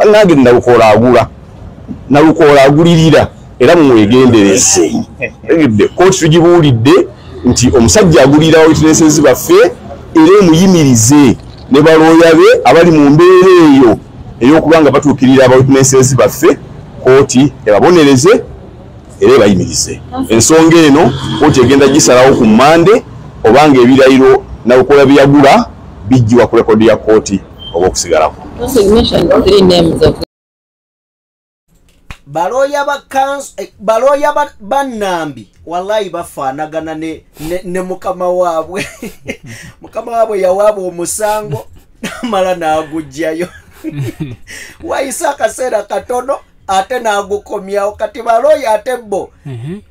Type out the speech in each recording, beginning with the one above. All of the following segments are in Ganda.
nange nalukola agula nalukola agulirira era mumwegendereze egedde kooti tugibuulidde nti omusajja agulira witnesses baffe era emuyimirize ne balooya be abali mu mbeera eyo ey'okubanga batuukirira aba witnesses baffe kooti ebabonereze era ebayimirize ensonga eno kooti egenda gisalawo ku Mande obanga ebirayiro nalukola byagula bijjiwa ku rekodi ya kooti oba okusigalako. Baloya Bannambi wallahi bafaanagana ne mukama waabwe mukama waabwe yawaaba omusango mala n'agujjayo wayisa akaseera katono ate n'agukomyawo kati baloya ate bo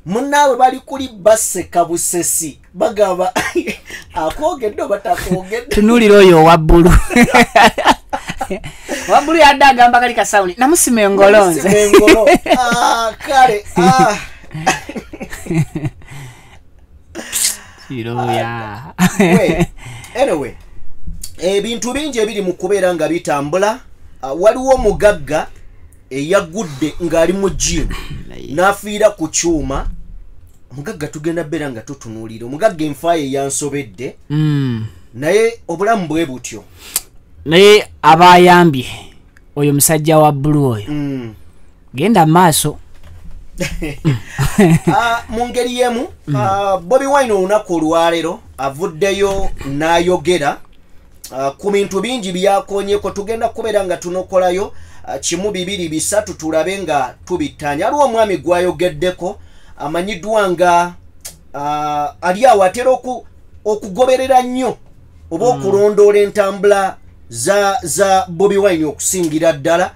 munnaabwe bali kuli baseka busesi bagamba akoogedde oba takoogedde tunuulira oyo Wabbulu Wabbulu yadde agamba kali kasawuni namusima engolonze kale anyway ebintu bingi ebiri mu kubeera nga bitambula. Waliwo omugagga eyagudde ng'ali mu gym n'afiira ku kyuma. Omugagga tugenda beera nga tutunuulira omugagga enfaaye yansobedde naye obulamu bwe butyo naye abayambye oyo musajja wa Wabbulu oyo genda maaso mu ngeri yemu Bobi Wine olunaku olwaleero avuddeyo n'ayogera ku bintu bingi byakonyeko. Tugenda kubeera nga tunokolayo kimu bibiri bisatu tulabe nga tubittanya. Aliwo omwami gwayogeddeko amanyiddwa nga ali awo atera okugoberera nnyo oba okulondoola entambula za Bobi Wine okusingira ddala.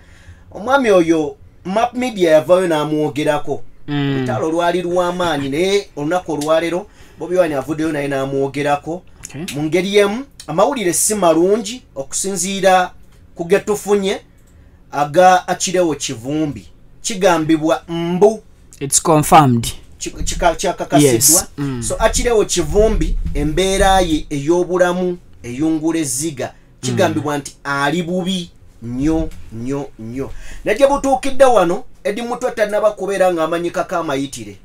Omwami oyo Map Media yavayo n'amwogerako olutalo lwali lw'amaanyi naye olunaku olwaleero Bobi Wine avuddeyo naye n'amwogerako mu ngeri yemu. Amawulire si malungi okusinziira ku ge tufunye aga Akirewo Kivumbi kigambibwa mbu it's confirmed kyakakasidwa. So Akirewo Kivumbi embeera ye ey'obulamu eyungula ezziga kigambibwa nti ali bubi nnyo nnyo nnyo. Najje butuukidde wano Edi Mutwe tannaba kubeera ng'amanyikako amayitire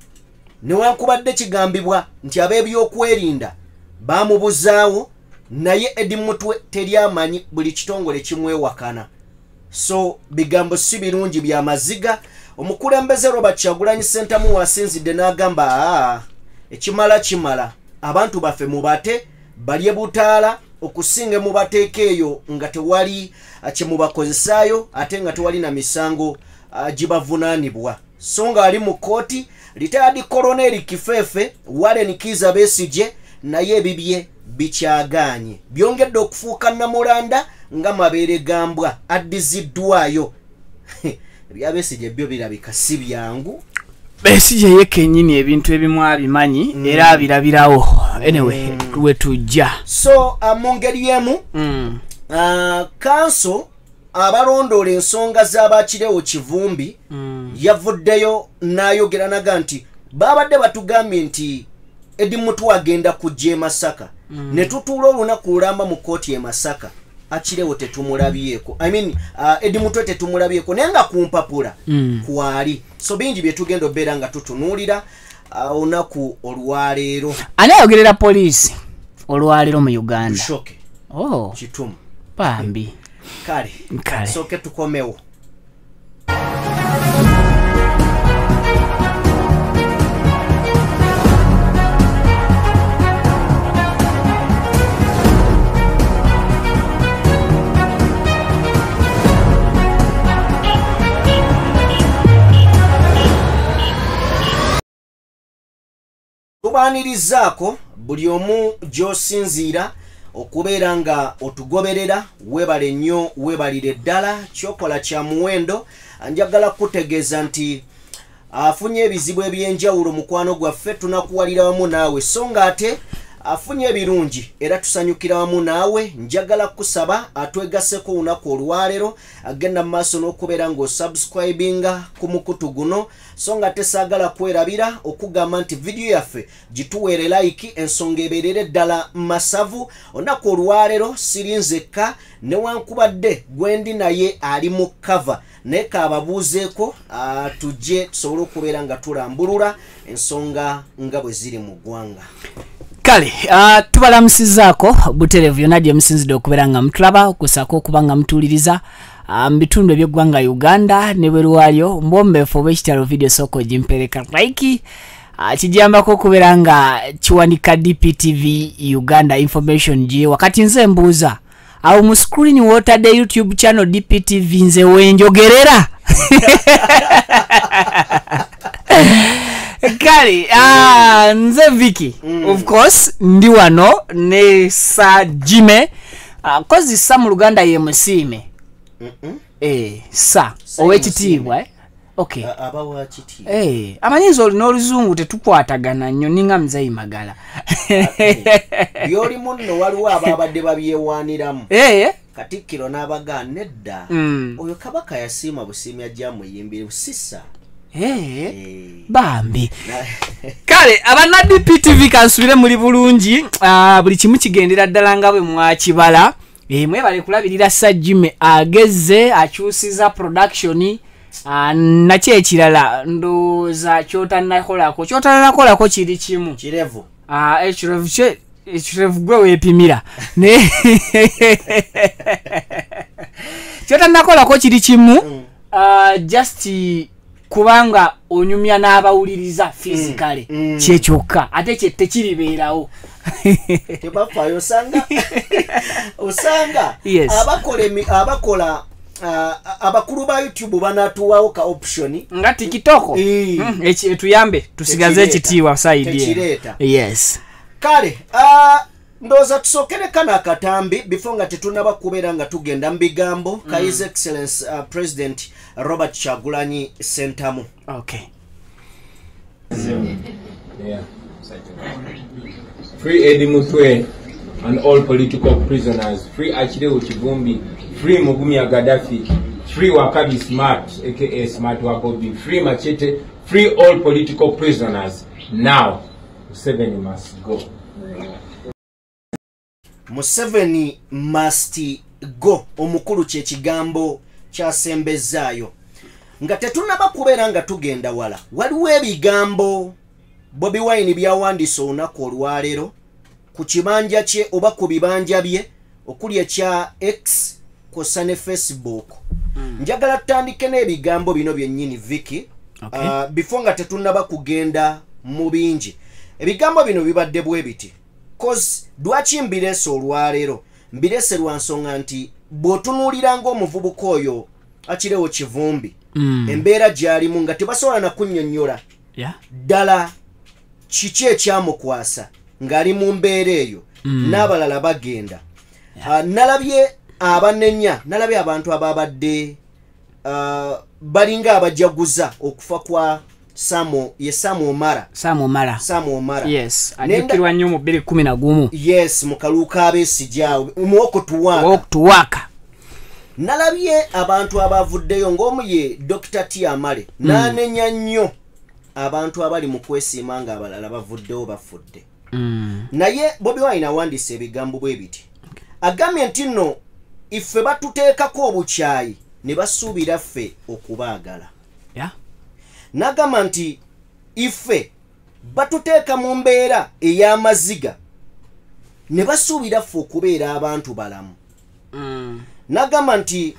newankubadde kigambibwa nti ab'ebyokwerinda baamubuzaawo naye Edi Mutwe teri amanyi buli kitongole kimwewakana. So bigambo si birungi bya maziga. Omukulembeze Robert Kyagulanyi Ssentamu wasinzidde n'agamba ekimala abantu baffe mubate balye butaala okusinga mubateeka eyo nga tewali kyemubakozesaayo ate nga tewali na misango gibavunaanibwa. So nga ali mu kooti retired Colonel Kifeefe Warren Kizza Besigye naye ebibye bikyagaanye byongedde okufuuka namulanda nga mabeere gambwa addiziddwayo. Ebya Besigye byo birabika si byangu. Besigye ye kennyini ebintu ebimu abimanyi era abirabirawo anyway we tujja. So mu ngeri yemu kanso abalondoola ensonga z'Abakirewo Kivumbi yavuddeyo n'ayogera naga nti babadde batugambye nti Edi Mutwe agenda kujja e Masaka ne tutuula olunaku lulamba mu kooti e Masaka Akirewo tetumulabyeko. Edi Mutwe tetumulabyeko naye nga ku mpapula kwali. So bingi bye tugenda obeera nga tutunuulira olunaku olwaleero. Ani ayogerera poliisi olwaleero mu Uganda? Tushoke kitumu bambi kale soke tukomewo. Tubaanirizaako buli omu gy'osinziira okubeera nga otugoberera. Webale nnyo webalire ddala kyokola kya muwendo. Njagala kutegeeza nti afunye ebizibu ebyenjawulo mukwano gwaffe tunakuwalira wamu naawe so nga ate afunye ebirungi era tusanyukira wamu naawe. Njagala kusaba atwegaseko olunaku olwaleero agenda maaso n'okubeera ng'osubscribinga ku mukutu guno so nga tesaagala kwerabira okugamba nti vidiyo yaffe gituweere like ensonga ebeerere ddala masavu. Olunaku olwaleero sirinzekka newankubadde gwendi naye ali mu cover naye kaababuuzeeko tujje tusobole okubeera nga tulambulula ensonga nga bwe ziri mu ggwanga. Kale tubalamusizaako buterevu byonna gye musinzidde okubeera nga mutulaba okusaako okuba nga mutuuliriza mu bitundu eby'eggwanga Uganda ne bweru waalyo mbombeefu oba ekitalo video soko gimpereka like kijambako okubeera nga kiwanika DPTV Uganda information gye wakati nze mbuuza awo mu screen wotadde YouTube channel DPTV nze wenjogerera. Kali nze Vicky of course ndi wano ne Sa Jime kozi Sa mu Luganda ye musiime Sa owekitiibwa okay abawa kitiibwa amanyizo olina oluzungu tetukwatagana nnyo ninga Muzeyi Magala byoli munno waliwo ababadde babyewaaniramu Katikkiro n'abaga nedda oyo Kabaka yasiima busiimya gyamweyimbire busisa bambi. Kale abana DPTV kansubire muri bulungi buli kimu kigendera ddala nga bwe mwakibala mwebale kulabirira Sa Jime ageze akyusiza production nakyo ekirala ndowooza kyotanakolako kiri kimu kirevu ekirevu gwe weepimira kyotanakolako kiri kimu just kubanga onyumya n'abawuliriza physically kyekyokka ate kye tekiribeerawo tebafayo osanga abakola abakulu ba YouTube banatuwawo ka option nga TikTok etuyambe tusigaze ekitiibwa side yes. Kale ndoza tusokere kana akatambi before nga tetunaba kubeera nga tugenda mbigambo ka His Excellence President Robert Kyagulanyi Ssentamu. Okay. Yeah. Free Eddie Mutwe and all political prisoners. Free Achille Chivumbi. Free Mugumya Gaddafi. Free Wakabi Smart, aka Smart Wakobi. Free Machete. Free all political prisoners. Now, Museveni must go. Museveni must go. Omukulu kye kigambo kyasembezaayo nga tetunaba kubeera nga tugenda wala. Waliwo ebigambo Bobi Wine byawandiisa olunaku olwaleero ku kibanja kye oba ku bibanja bye okuli ekya X kw'ossa ne Facebook. Njagala tutandike n'ebigambo bino byennyini Vicky before nga tetunaba kugenda mu bingi. Ebigambo bino bibadde bwe biti cause lwaki mbireese olwaleero mbireese lwa nsonga nti bw'otunuulira ng'omuvubuka oyo Akirewo Kivumbi embeera gy'alimu nga tebasobola na kunnyonnyola ddala kiki ekyamukwasa ng'ali mu mbeera eyo n'abalala bagenda. Nalabye abanenya nalabye abantu ababadde balinga abajaguza okufa kwa Samo Omara yes ajukirwa nnyo mu 2011 yes mukaluka abesijaawo muokutuwaka. Nalabye abantu abavuddeyo ng'omu ye Dr. Tiamale n'anenya nnyo abantu abali mu kwesiima nga abalala bavuddewo bafudde. Naye Bobi Wine awandiise ebigambo bwe biti agambye nti nno iffe batuteekako obukyayi ne basuubira ffe okubaagala. N'agamba nti iffe batuteeka mu mbeera ey'amaziga ne basuubira ffe okubeera abantu balamu. N'agamba nti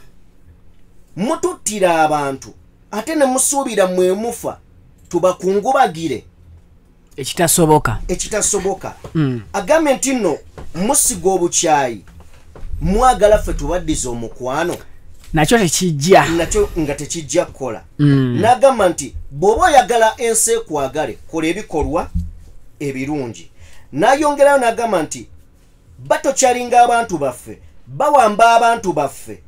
mututtira abantu ate ne musuubira mwe mufa tubakungubagire ekitasoboka. Agambye nti nno musiga obukyayi mwagala ffe tubaddiza omukwano nakyo nga tekijja kukola. N'agamba nti bw'oba oyagala ensi ekwagale kola ebikolwa ebirungi. N'ayongerayo n'agamba nti batokyalinga abantu baffe bawamba abantu baffe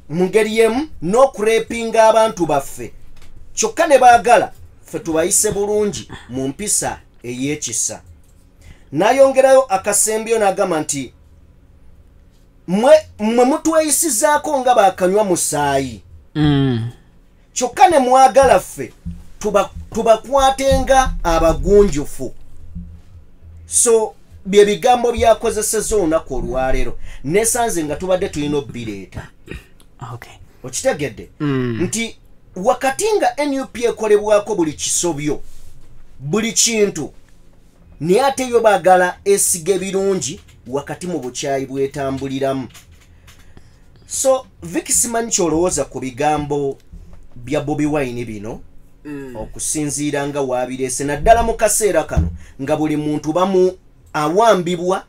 mu ngeri yemu n'okurepinga abantu baffe kyokka ne baagala ffe tubayise bulungi mu mpisa ey'ekisa. nayongerayo akasembyo n'agamba nti mwe mutweyisizaako nga bakanywa musaayi kyokka ne mwagala ffe tubakwatenga abagunjufu. So bye bigambo byakozeseza olunaku olwaleero nesanze nga tubadde tulina obbireeta. Okitegedde nti wakati nga NUP ekolebwako buli kisobyo buli kintu naye ate yo baagala esiga birungi wakati mu bukyayi bwetambuliramu. So Vicky simanyi kyolowooza ku bigambo bya Bobi Wine bino okusinziira nga waabireese naddala mu kaseera kano nga buli muntu bamu awambibwa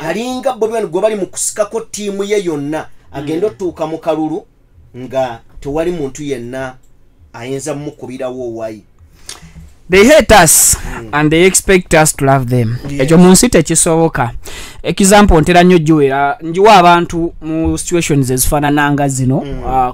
alinga Bobi Wine gwe bali mu kusikako ttiimu ye yonna agenda otuuka mu kalulu nga tewali muntu yenna ayinza mukubirawo owayi. They hate us and they expect us to love them. Ekyo munsi tekisoboka. Example ntera nnyo juwera njiwa abantu mu situations ezifaanananga zino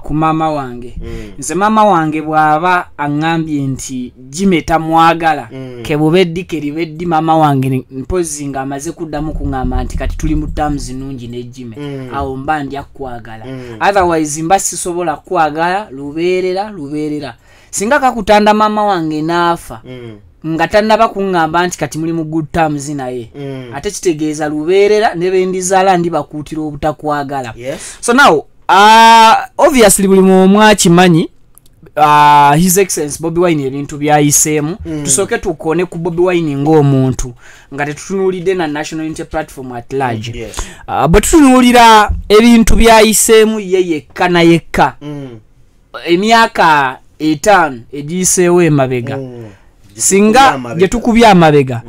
ku maama wange. Nze maama wange bw'aba aŋŋambye nti Jimmy tamwagala kebubeddi keribeddi maama wange mpozi nga amaze kuddamu kuŋŋamba nti kati tuli mu terms nnungi ne Jimmy awo mba ndya kwagala. Otherwise mba sisobola kwagala lubeerera. Singa kakutanda mama wange naafa nga tannaba kuŋŋamba nti kati muli mu good terms naye ate kitegeeza lubeerera ne bendizaala ndi bakuutira obutakwagala. So now obviously buli mumu akimanyi His Excellency Bobi Wine ebintu byayiseemu tusooke tukone ku Bobi Wine ng'omuntu nga tetutunuulidde na National Unity Platform at large. Bwe tutunuulira ebintu byayiseemu ye yekka na yekka emyaka 5 egiseewo emabega singa gye tukubya amabega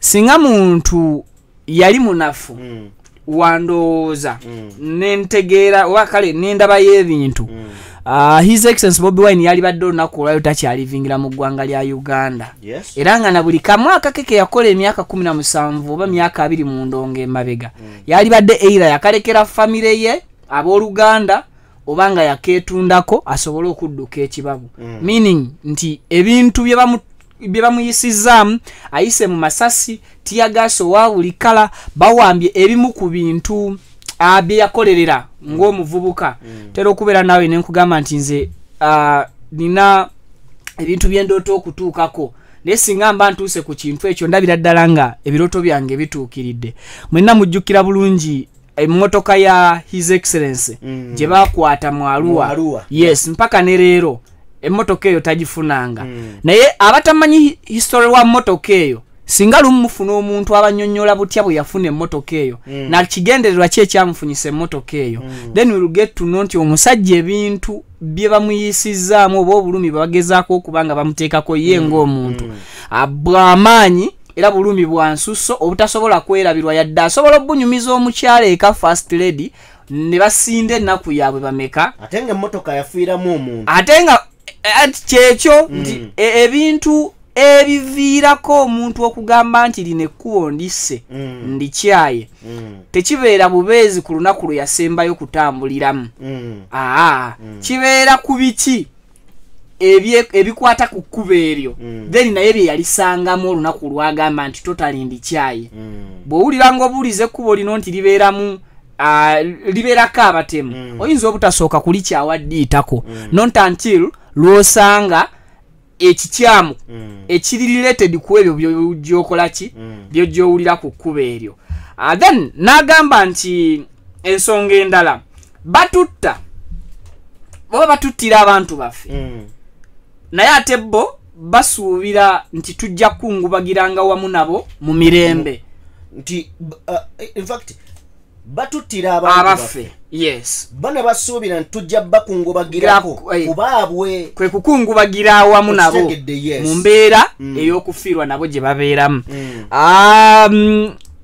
singa muntu yali munafu wandowooza nentegeera oba kale nendaba y'ebintu His Excellency Bobi Wine yali badde olunaku olwayo takyalivingira mu ggwanga lya Uganda era nga na buli kamwaka keke yakola emyaka 17 oba myaka 2 mu ndongo emabega yali badde eira yakalekera famire ye abooluganda obanga yakeetundako asobole okudduka ekibabu meaning nti ebintu bye bamuyisizaamu ayise mu masasi tiyagaso wa buli kala bawambye ebimu ku bintu bye yakolerera ng'omuvubuka tera okubeera nawe nenkugamba nti nze nina ebintu byendooto okutuukako naye singa mba ntuuse ku kintu ekyo ndabira ddala nga ebirooto byange bituukiridde. Mwenna mujjukira bulungi emmotoka ya His Excellency gye bakwata mu Arua. Yes, mpaka ne leero emmotoka eyo tagifunanga. Naye abatamanyi history wa mmotoka eyo singa lumufuna omuntu abannyonnyola butya bwe yafuna emmotoka eyo na kigendererwa ki ekyamufunyisa emmotoka eyo then we will get to know nti omusajja ebintu bye bamuyisizaamu oba obulumi bagezaako okubanga bamuteekako ye ng'omuntu bw'amaanyi era bulumi bwa nsusso obutasobola kwerabirwa yadde asobola obunyumiza omukyala eka first lady ne basinda ennaku yaabwe bameka ate nga emmotoka yafiiramu omuntu ate nga kyekyo nti ebintu ebiviirako omuntu okugamba nti lino ekkubo ndisse ndikyaye tekibeera bubeezi ku lunaku lwe yasembayo kutambuliramu kibeera ku biki ebikwata ku kkubo eryo then naye bye yalisangamu olunaku lwagamba nti totali ndikyaye bw'owulira ng'obuuliza ekkubo lino nti libeerako abatemu oyinza obutasooka kulikyawa ddiitako not until lw'osanga ekikyamu ekiri related ku ebyo by'okola ki by'ojjowulira ku kkubo eryo. Then n'agamba nti ensonga endala batuttira abantu baffe naye ate bo basuubira nti tujja kungubagiranga wamu nabo mu mirembe nti in fact batuttira abantu baffe. Yes, bana basuubira nti tujja bakungubagirako kubaabwe kwe kukungubagira wamu nabo mu mbeera ey'okufiirwa nabo gye babeeramu.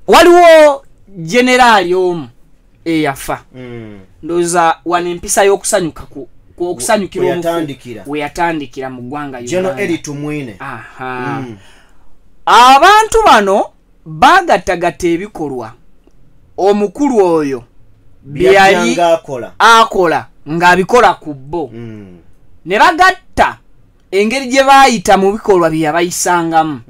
Waliwo generaali omu eyafa ndowooza wano empisa y'okusanyuka okusanyukira we yatandikira mu ggwanga abantu bano baagattagatta ebikolwa omukulu oyo byali akola ng'abikola ku bo ne bagatta engeri gye baayita mu bikolwa bye yabayisangamu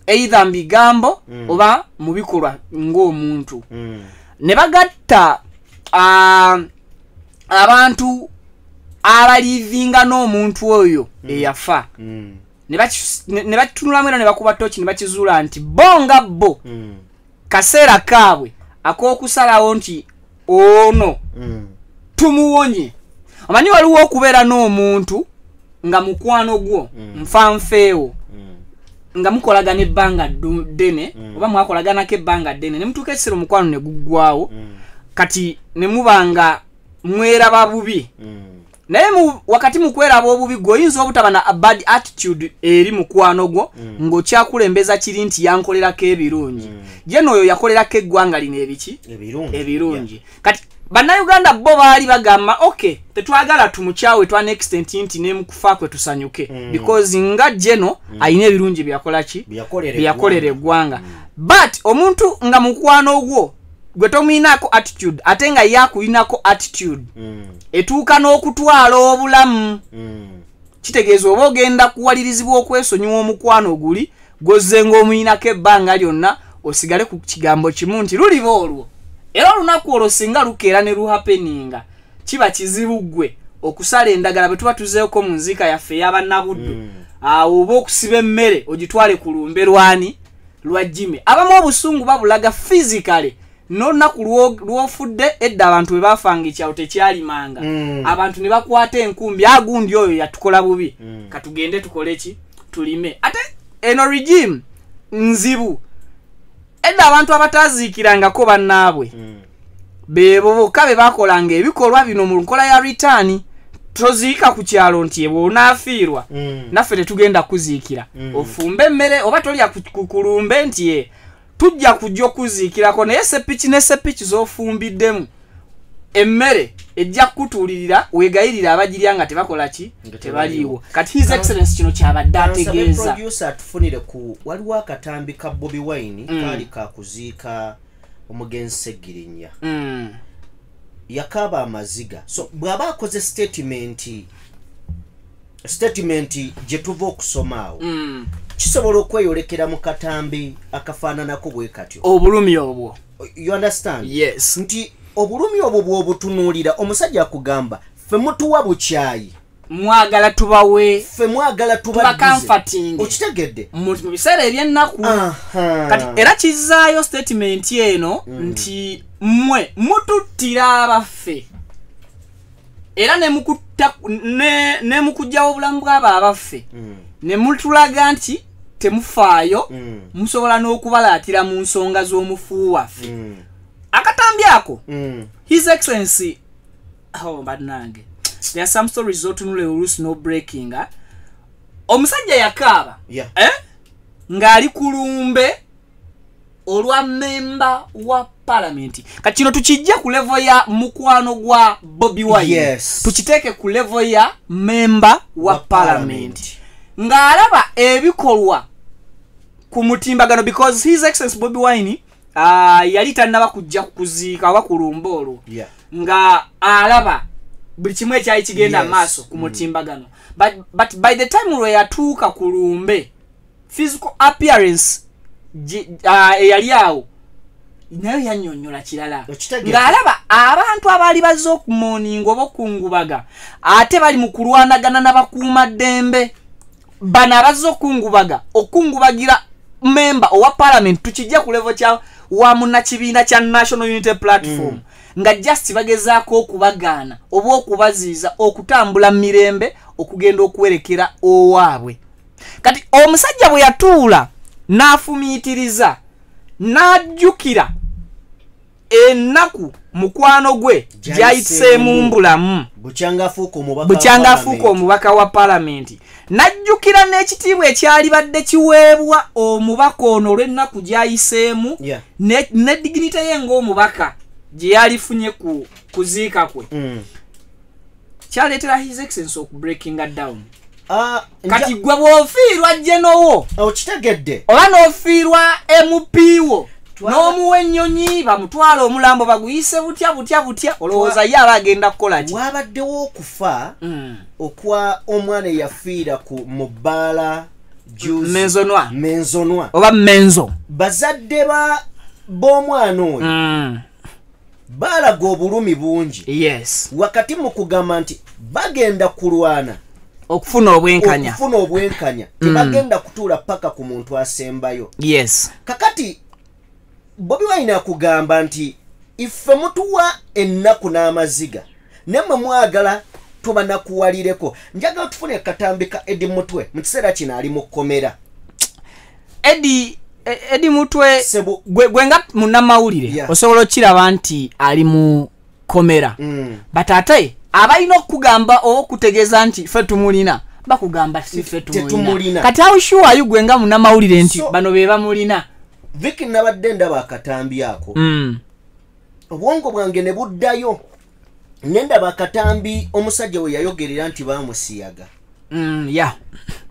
either mbigambo oba mu bikolwa ng'omuntu ne bagatta abantu abalivinga n'omuntu oyo eyafa ne bakitunulamu era ne bakuba toki ne bakizuula nti bonga bo kaseera kaabwe ak'okusalawo nti ono tumuwonye. Omanyi waliwo okubeera n'omuntu nga mukwano gwo nfanfeewo nga mukolagana ebbanga ddene oba mwakolaganako ebbanga ddene ne mutuuka ekiseera omukwano ne guggwawo kati ne muba nga mweraba bubi naye wakati mu kweraba obubi gwoyinza obutaba na bad attitude eri mukwano gwo ng'okyakulembeza kiri nti yankolerako ebirungi jeno oyo yakolerako eggwanga lino ebiki ebirungi kati bannayuganda bo baali bagamba okay tetwagala tumukyawe twa extent nti nemukufa kwe tusanyuke because nga jeno ayina ebirungi byakolaki byakolera eggwanga but omuntu nga mukwano gwo gwe tomuinako attitude ate nga yakuinako attitude etuuka n'okutwala obulamu kitegeeza oba ogenda kuwalirizibwa okwesonyiwa omukwano guli gozze ng'omuyinako ebbanga lyonna osigale ku kigambo kimu nti luliba olwo era olunaku olwo singa lukeera ne luhapeninga kiba kizibu gwe okusala endagala bwe tuba tuzeeko mu nziika yaffe ey'abannabuddu awo oba okusiba emmere ogitwale ku lumbe lwa Jimmy abamu obusungu babulaga physically n'olunaku lw'ofudde edda abantu bwe baafanga ekyawo tekyalimanga abantu ne bakwata enkumbi agundi oyo yatukola bubi katugende tukole ki tulime ate eno regime nzibu edda abantu abataziikirangako bannaabwe bebo bokka be bakolanga ebikolwa bino mu nkola ya return toziika ku kyalo nti ebo onaafiirwa naffe tetugenda kuziikira ofumbe emmere oba tolya kulumbe nti tujja kujja okuziikirako naye sepiki z'ofumbiddemu emmere ejja kutuulirira weegayirira abagirya nga tebakola ki tebaliiwo kati his excellence kino kyabadde ategeeza producer tufunire ku waliwo akatambi ka Bobi Wine kaali kakuziika omugenzi Seggirinya yakaba amaziga so bw'aba akoze statement gye tuva okusomaawo kisobola okweyolekera mu katambi akafaananako bwe katyo obulumi obwo you understand yes nti obulumi obwo bw'obutunuulira omusajja akugamba ffe mutuwa bukyayi mwagala tubawe ffe mwagala tubakamfating okitegedde mu biseera eby'ennaku kati era kizzaayo statement eno nti mmwe mututtira abaffe era ne mukujjawo obulamu bw'abo abaffe ne mutulaga nti temufaayo musobola n'okubalaatira mu nsonga z'omufu waffe akatambi ako his excellency badnange there are some stories zotunule oluusi no breaking omusajja yakaaba ng'ali ku lumbe olwa memba wa parliament kati kino tukijja ku level ya mukwano gwa Bobi Wine tukiteeke ku level ya memba wa parliament ng'alaba ebikolwa ku mutimbagano because his excellence Bobi Wine yali tannaba kujja kuziika oba ku lumbe olwo nga alaba buli kimu ekyali kigenda maaso ku mutimbagano but by the time lwe yatuuka ku lumbe physical appearance eyali awo nayo yannyonnyola kirala ng'alaba abantu abaali bazze okumooninga oba okungubaga ate bali mu kulwanagana n'abakuumaddembe bano abazze okungubagira memba owa parliament tukijja ku level kya wa munnakibiina kya National Unity Platform nga just bagezaako okubagaana oba okubaziiza okutambula mirembe okugenda okuwerekera owaabwe kati omusajja bwe yatuula n'afumiitiriza n'ajjukira ennaku mukwano gwe gy'ayiseemu mbulamu bukyangaafuuka omubaka wa parliament n'ajjukira n'ekitiibwa ekyalibadde kiweebwa omubaka ono olw'ennaku gy'ayiseemu ne dignity ye ng'omubaka gye yalifunye ku kuziika kwe kyaleetera his excellence okubreakinga down kati gwe bw'ofiirwa jenowo okitegedde oba n'ofiirwa MP wo n'omuwa ennyonyi bamutwala omulambo baguyise butya olowooza ye aba agenda kukola ki wabaddewo okufa okwa omwana eyafiira mu bbaala menzonwa oba menzo bazadde b'omwana oyo balaga obulumi bungi yes wakati mu kugamba nti bagenda kulwana okufuna obwenkanya tebagenda kutuula paka ku muntu asembayo yes kakati Bobi Wine akugamba nti ife mutuwa ennaku n'amaziga nemwe mwagala tuba nakuwalireko njagala tufune katambi ka Eddie Mutwe mu kiseera kino ali mu kkomera Eddie Mutwe gwenga munnamawulire osobola okiraba nti ali mu kkomera batate abalina okugamba okutegeeza nti ffe tumulina bakugamba si ffe tumulina kati awo shuwayo gwenga munnamawulire nti bano be bamulina Vicky nabadde ndaba akatambi ako obwongo bwange ne buddayo nendaba akatambi omusajja we yayogerera nti bamusiyaga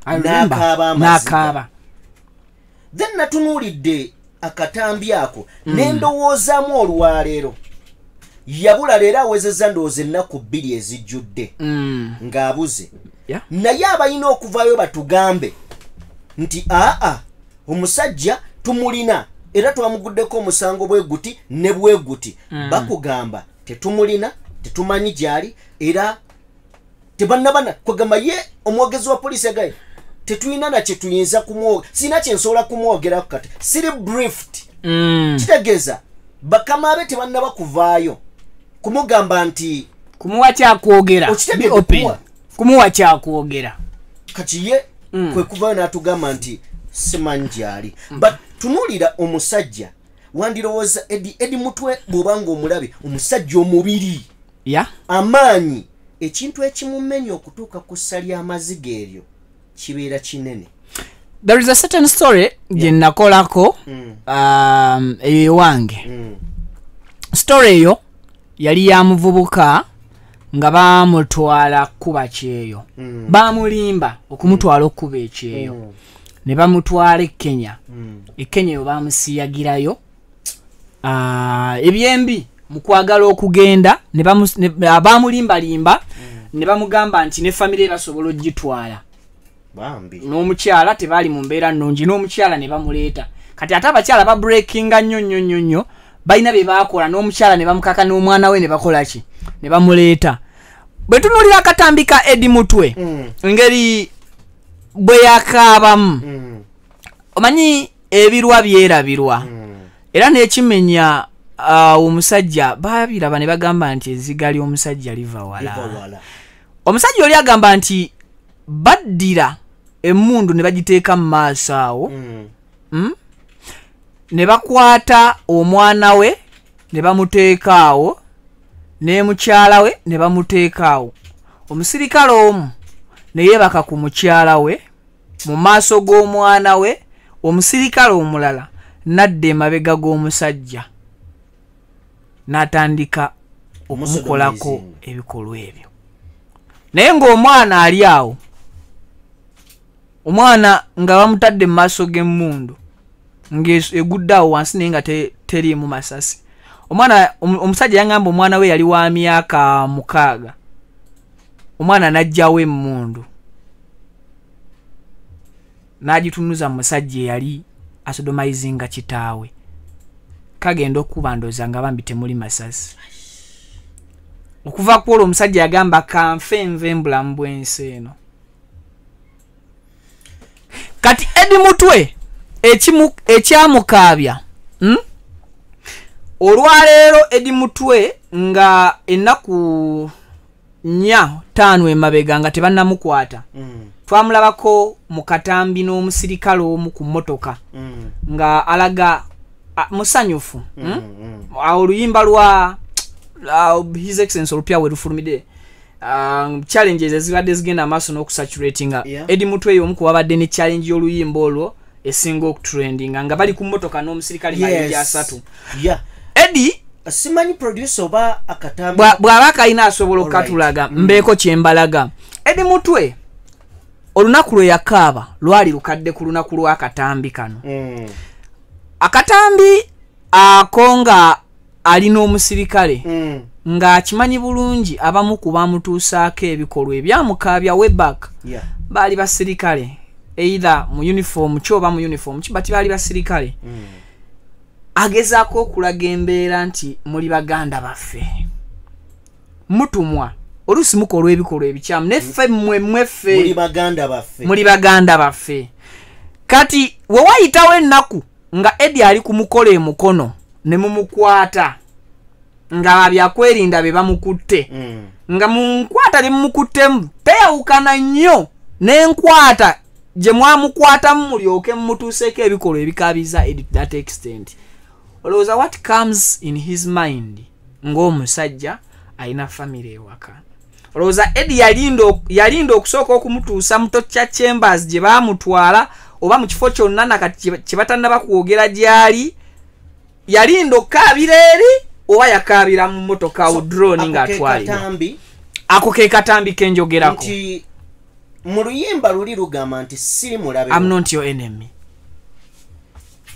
n'akaaba then natunuulidde akatambi ako nendowoozaamu olwaleero yabula leero awezezza ndowooza ennaku 2 ezijjudde ng'abuze naye abalina okuvaayo batugambe nti omusajja tumulina era twamuguddeko omusango bweguti ne bweguti bakugamba tetumulina tetumanyi gyali era tebannabana kugamba ye omwogezi wa poliisi agaye tetulina na kye tuyinza sina kye nsobola kumwogerako kati siri briefed kitegeeza bakama abe tebannaba kuvaayo kumugamba nti kumuwa kyakwogera kumuwa kyakwogera kati ye kwe kuvaayo n'atugamba nti simanyi gyali but tunuulira omusajja wandirowooza Eddie Mutwe bw'obanga omulabe omusajja omubiri amaanyi ekintu ekimumenya okutuuka ku ssa ly'amaziga eryo kibeera kinene. There is a certain story gye nakolako ewange story eyo yali ya muvubuka nga bamutwala kuba kyeyo bamulimba okumutwala okuba ekyeyo ne bamutwala Kenya Kenya yo bamusiyagirayo ebyembi mukwagala okugenda ne bamulimba ne bamugamba nti ne family basobola ogitwala bambi n'omukyala tebali mu mbeera nnungi n'omukyala ne bamuleeta kati ate abakyala ba breakinga nnyo balina bye baakola n'omukyala ne bamukaka n'omwana we ne bakola ki ne bamuleeta bwe tunuulira akatambi ka Eddie Mutwe engeri bwe yakaabamu omanyi ebirwa byerabirwa era n'ekimenya omusajja babiraba ne bagamba nti eziga ly'omusajja liva wala omusajja oli agamba nti baddira emmundu ne bagiteeka mu maaso awo ne bakwata omwana we ne bamuteeka awo ne mukyala we ne bamuteeka awo omusirikale omu ne yeebaka ku mukyala we mu maaso g'omwana we omusirikale omulala nadda emabega g'omusajja n'atandika okumukolako ebikolwa ebyo naye ng'omwana ali awo omwana nga bamutadde mu maaso g'emmundu ng'egudde awo wansi naye nga teriimu masasi omwana omusajja yangamba omwana we yali wa myaka 6 omwana n'ajjawo emmundu n'agitunuza mu musajja eyali asodomizinga kitaawe kagenda okuba ndooza nga bambi temuli masasi okuva ku olwo omusajja yagamba kanfe nve mbulamu bw'ensi eno kati Eddie Mutwe ekyamukaabya olwaleero Eddie Mutwe nga ennaku 4-5 emabega nga tebannamukwata twamulabako mu katambi n'omusirikale omu ku mmotoka nga alaga musanyufu oluyimba lwa his excellence olupya we lufulumide challenges ezibadde zigenda amaaso n'okusaturatinga Eddie Mutwe omu ku babadde ne challenge y'oluyimba olwo esinga okutrendinga nga bali ku mmotoka n'omusirikale mayinja 3 Eddie simanyi producer oba akatambi bw'aba akayina asobola okatulaga mbeeko kyembalaga Eddie Mutwe olunaku lwe yakaaba lwali lukadde ku lunaku lw'akatambi kano akatambi akonga alina omusirikale ng'akimanyi bulungi abamu ku bamutuusaako ebikolwa ebyamukaabya webback baali basirikale either mu uniform choba mu uniform kibati bali basirikale agezaako okulaga embeera nti muli baganda baffe mutumwa olusi mukolwa ebikolwa ebikyamu neffe mweffe muli baganda baffe kati we wayitawo ennaku nga Eddie ali ku mukolo emukono ne mumukwata nga byakwerinda be bamukutte nga munkwata ne mumukuttemu teyawukana nnyo n'enkwata gye mwamukwatamu mulyoke mumutuuseeko ebikolwa ebikabiza Eddie to that extent. Olowooza what comes in his mind ng'omusajja alina family ewaka. Olowooza Eddie yalinda okusooka okumutuusa mu Torture Chambers gye baamutwala oba mu kifo kyonna nakati kye batannaba kwogera gy'ali yalinda okkaabira eri oba yakaabira mu mmotoka mu drone ng'atwalibwa. Ako ke katambi kenjogerako. Nti mu luyimba luli lugamba nti siri mulabe. I'm not your enemy.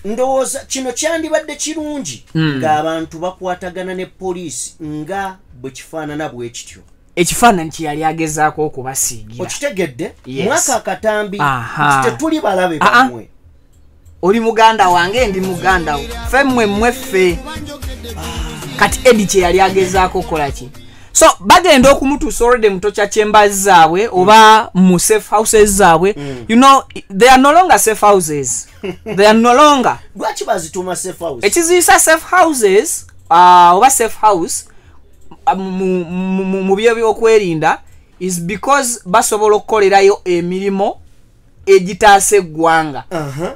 Ndowooza kino kyandibadde kirungi ng'abantu bakwatagana ne poliisi nga bwe kifaanana bwe kityo. Ekifaananyi kye yali agezaako okubasiigira. Okitegedde? Mwaka akatambi tetuli balabe bamwe. Oli muganda wange ndi muganda wo. Ffe mweffe. Kati Eddie kye yali agezaako okukola ki? So bagenda okumutuusa already mu Torture Chambers zaabwe oba mu safe houses zaabwe. You know they are no longer safe houses. They are no longer. Lwaki bazituuma safe house? Ekiziisa safe houses oba safe house mu byo by'okwerinda is because basobola okukolerayo emirimu egitaasa eggwanga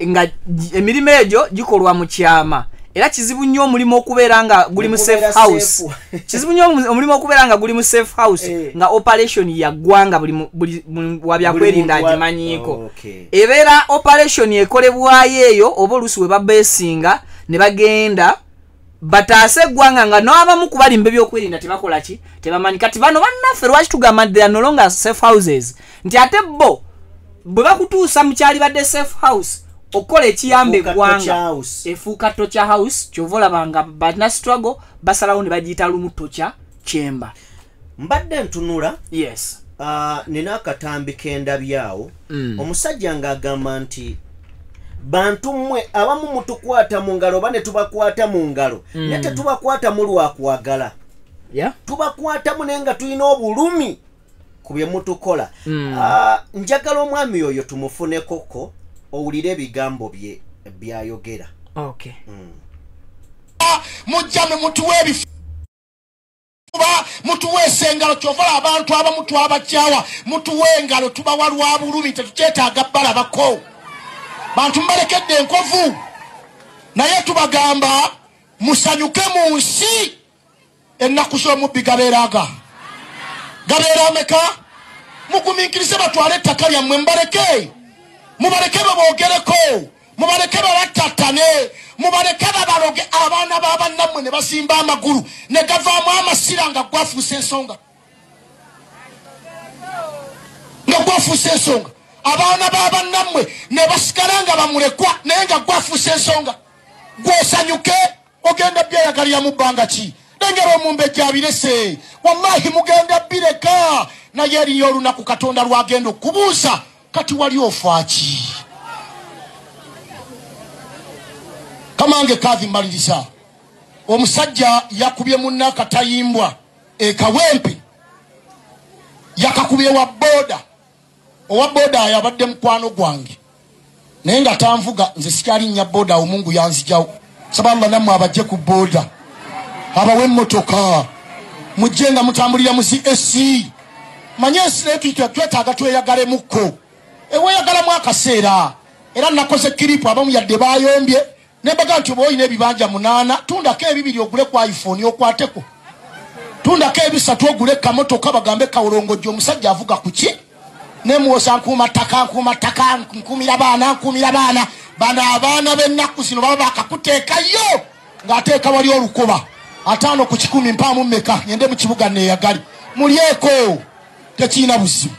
nga emirimu egyo gikolwa mu kyama. Era kizibu nnyo omulimu okubeera nga guli mu safe house. Kizibu nnyo omulimu okubeera nga guli mu safe house nga operation ya ggwanga buli wabyakwerinda agimanyiiko. Ebeera operation ekolebwayo eyo oba oluusi we babeesinga ne bagenda bataase eggwanga nga n'abamu ku balimba ebyokwerinda tebakola ki tebamanyi. Kati bano bannaffe lwaki tugamba they are no longer safe houses nti ate bo bwe bakutuusa mu kyali badde safe house okola ekiyambe eggwanga efuuka Torture House kyova olabanga bana struggle basalawo ne bagiyita lumu Torture Chamber. Mbadde ntunula nina akatambi kendabyawo omusajja ng'agamba nti bantu mmwe abamu mutukwata mu ngalo oba ne tubakwata mu ngalo naye tetubakwata mu lwakwagala tubakwatamu naye nga tulina obulumi ku bye mutukola. Njagala omwami oyo tumufunekoko owulire ebigambo bye byayogera. Mujjame mutuwe ebifuba mutuwe esengalo kyovola abantu abamu twabakyawa mutuwe engalo tubawa lwa bulumi tetukyetaaga balabako. Bantu mbalekedde enkovu naye tubagamba musanyuke mu nsi ennaku z'omubbi gabeeraga gabeera ameka mugumiikirize batwale ettaka lyammwe mbaleke mubaleke baboogereko mubaleke babattattane mubaleke babaloge abaana b'abannammwe ne basimba amagulu ne gavaamu amasira nga gwafuusa ensonga abaana b'abannammwe ne basigala nga bamulekwa naye nga gwafuusa ensonga gwosanyuke ogenda byeyagalira mu bbanga ki lengera omumbejja abirese wallahi mugenda bireka naye eriyo olunaku Katonda lwagenda okubuusa kati wali ofaaki kamange kavi mbaliriza omusajja yakubye munna akatayimbwa ekawempe yakakubye wa boda owa boda yabadde mukwano gwange naye nga tanvuga nze sikyali nnya boda omungu yanzijawo sabamba nammwe abajje ku boda abawe emmotoka mujje nga mutambulira mu CSC manye ensireetu twetaaga tweyagalemu eweyagalamu akaseera era nakoze kiripu abamu yadde bayombye nembaga nti oba olina ebibanja 8 tundako 2 ogule ku iPhone okwateko tundako 3 ogule kamotoka bagambe kawulongojjo omusajja avuga ku ki nemuwosa nkumira baana bana abaana b'ennaku zino baba bakakuteekayo ng'ateeka wali olukoba 5 ku 10 mpaamu mmeka ngende mu kibuga neeyagali mulyeko tekiina buzibu.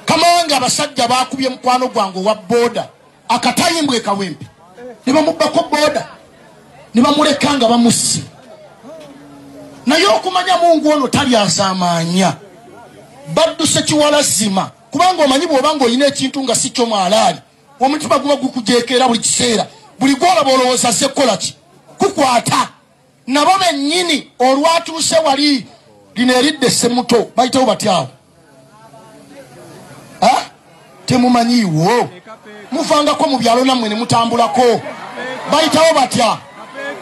Kamanga abasajja bakubye mukwano gwange owa boda akatayimbwa ekawempe ne bamubbako boda ne bamuleka nga bamusi naye okumanya mungu ono tali asaamaanya badduse kiwalazima kubanga omanyi bw'obanga olina ekintu nga si kyo mwalaali omutima guba gukujeekera buli kiseera buli gwolaba olowooza azze kukola ki kukwata nabo bennyini olwatuuse wali lino eridde Ssemuto bayitawo batyawo temumanyiiwo muvangako mu byalo nammwe ne mutambulako bayitawo batya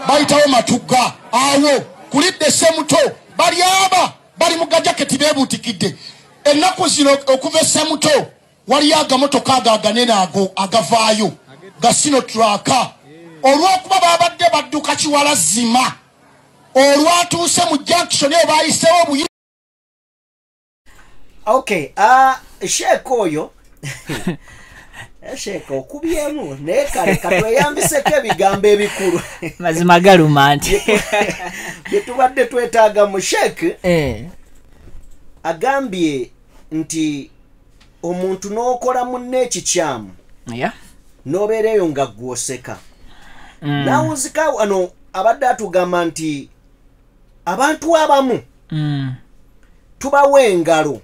bayitawo Matugga awo kulidde Ssemuto bali aba bali mu gajaketi beebuutikidde ennaku zino okuva Ssemuto waliyo agamotoka ago aganene ago agavaayo ga Sinotraka olw'okuba babadde badduka Kiwala zima olwatuuse mu junction eyo bayiseewo buyi. Okay, Sheikh oyo Sheikh okubyemu naye kale katweyambiseko ebigambo ebikulu mazima galuma nti bye tubadde twetaaga mu Sheikh agambye nti omuntu n'okola munne ekikyamu n'obeereyo nga gwoseka nawuzika wano abadde atugamba nti abantu abamu tubawa engalo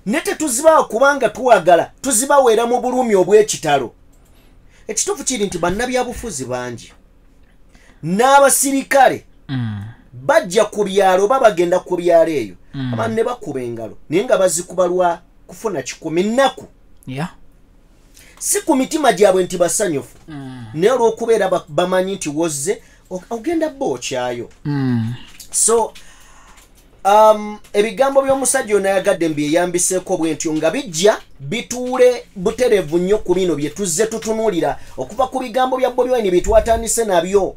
ne tetuzibawa kubanga tuwagala tuzibaweera mu bulumi obw'ekitalo. Ekituufu kiri nti bannabyabufuzi bangi n'abasirikale bajja ku byalo babagenda ku byalo eyo abantu ne bakuba engalo naye nga bazikuba lwa kufuna 10 nnaku si ku mitima gyabwe nti basanyufu naye olw'okubeera bamanyi nti wozze ogenda bookyayo. So ebigambo by'omusajja ono yagadde mbyeyambiseeko bwentyo nga bijja bituule buterevu nnyo ku bino bye tuzze tutunuulira okuva ku bigambo bya Bobi Wine bye twatandise nabyo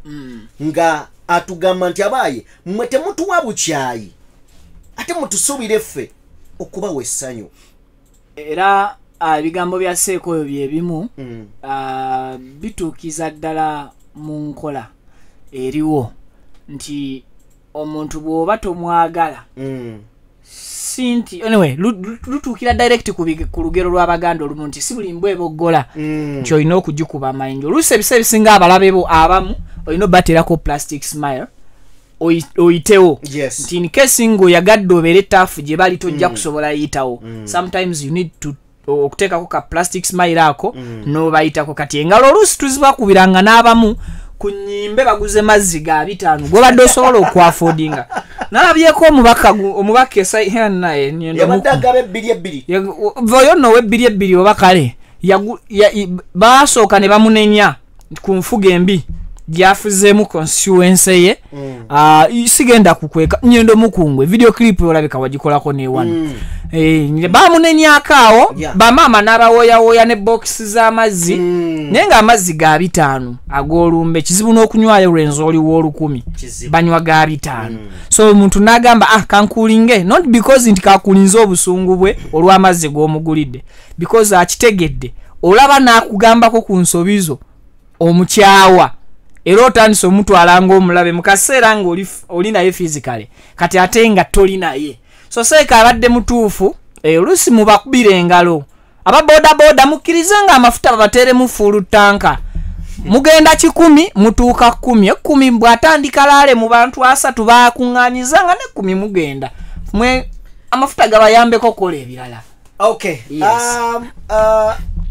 nga atugamba nti abaaye mmwe temutuwa bukyayi ate mutusuubire ffe okubawa essanyu. Era ebigambo bya Seeko oyo bye bimu bituukiza ddala mu nkola eriwo nti omuntu bw'oba tomwagala sinti anyway lutuukira direct ku lugero lw'Abaganda olumu nti si buli mbwa eboggola nti olina okugikuba amayinjo. Oluusi ebiseera ebisinga abalabe bo abamu olina obateerako plastic smile oyitewo nti in case ng'oyagadde obeere ettaafu gye bali tojja kusobola yitawo. Sometimes you need to okuteekako ka plastic smile ako n'obayitako. Kati engalo oluusi tuzibakubiranga n'abamu ku nnyimbe baguze mazzi ga 5 gwobadde osobola okwafoodinga. Nalabyeko omubaka naye yabadde ebbiri voyono w'ebbiri oba kale baasooka ne bamunenya ku nfuga embi gyafuzeemu constituency ye. Sigenda kukweka Nyendo Mukungwe video clip olabika wagikolako ne1 bamunenyaako awo bamaama n'abawoyawoya ne box z'amazzi naye nga amazzi ga 5 ag'olumbe kizibu n'okunywayo lwenzo oli w'olukumi banywa ga 5. So omuntu n'agamba kankulinge not because nti kakulinze obusungu bwe olw'amazzi g'omugulidde because akitegedde olaba n'akugambako ku nsobizo omukyawa era otandise omutwala ng'omulabe mu kaseera nga oli naye physically kati ate nga toli naye. So Seeka abadde mutuufu oluusi mubakubira engalo ababodaboda mukkirize nga amafuta babateeremu fuulu tanka mugenda 10 mutuuka 10 bw'atandika laale mu bantu 3 baakuŋŋaanyiza nga ne 10 mugenda mwe amafuta gabayambeko kola ebirala. Okay,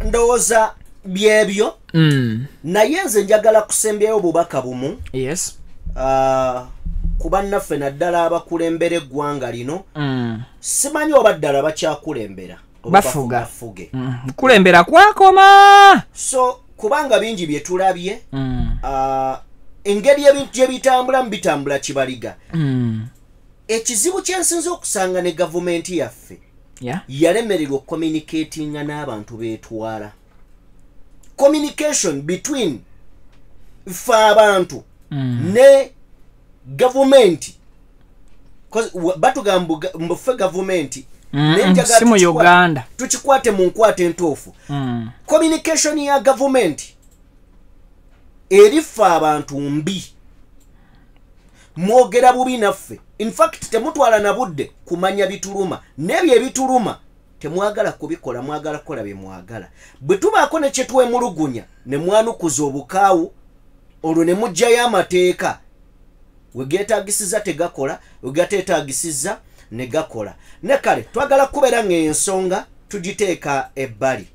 ndowooza byebyo naye nze njagala kusembyayo obubaka bumu ku bannaffe naddala abakulembera eggwanga lino. Simanyi oba ddala bakyakulembera bafuge kulembera kwakoma. So kubanga bingi bye tulabye engeri gye bitambulamu bitambula kibaliga. Ekizibu kyensinza okusanga ne gavumenti yaffe yalemererwa communicatinga n'abantu beetwala. Communication between ffe abantu ne government batugamba mbufe government si mu Uganda tukikwate mu nkwate entuufu. Communication ya government eri ffe abantu mbi mwogera bubi naffe. In fact temutwala na budde kumanya bituluma n'ebyo ebituluma temwagala kubikola mwagala kola bye mwagala. Bwe tubaako ne kye twemulugunya ne mwanukuza obukaawu olwo ne mujjayo amateeka wegeetaagisiza tegakola wegateetaagisiza ne gakola ne kale twagala kubeera ng'ensonga tugiteeka ebbali